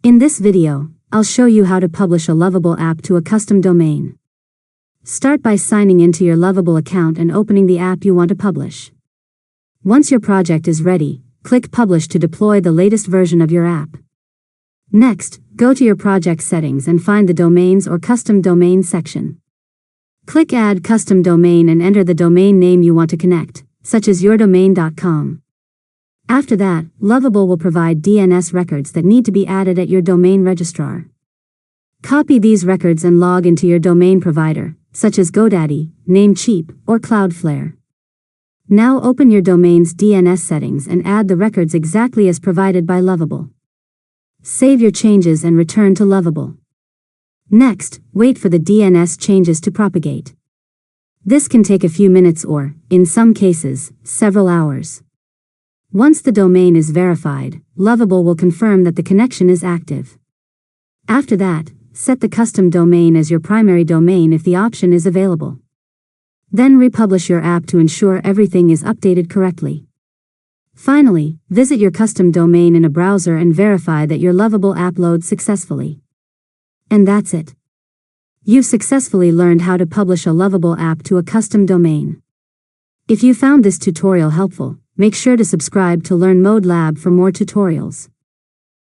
In this video, I'll show you how to publish a Lovable app to a custom domain. Start by signing into your Lovable account and opening the app you want to publish. Once your project is ready, click Publish to deploy the latest version of your app. Next, go to your project settings and find the Domains or Custom Domain section. Click Add Custom Domain and enter the domain name you want to connect, such as yourdomain.com. After that, Lovable will provide DNS records that need to be added at your domain registrar. Copy these records and log into your domain provider, such as GoDaddy, Namecheap, or Cloudflare. Now open your domain's DNS settings and add the records exactly as provided by Lovable. Save your changes and return to Lovable. Next, wait for the DNS changes to propagate. This can take a few minutes or, in some cases, several hours. Once the domain is verified, Lovable will confirm that the connection is active. After that, set the custom domain as your primary domain if the option is available. Then republish your app to ensure everything is updated correctly. Finally, visit your custom domain in a browser and verify that your Lovable app loads successfully. And that's it. You've successfully learned how to publish a Lovable app to a custom domain. If you found this tutorial helpful, make sure to subscribe to Learn Mode Lab for more tutorials.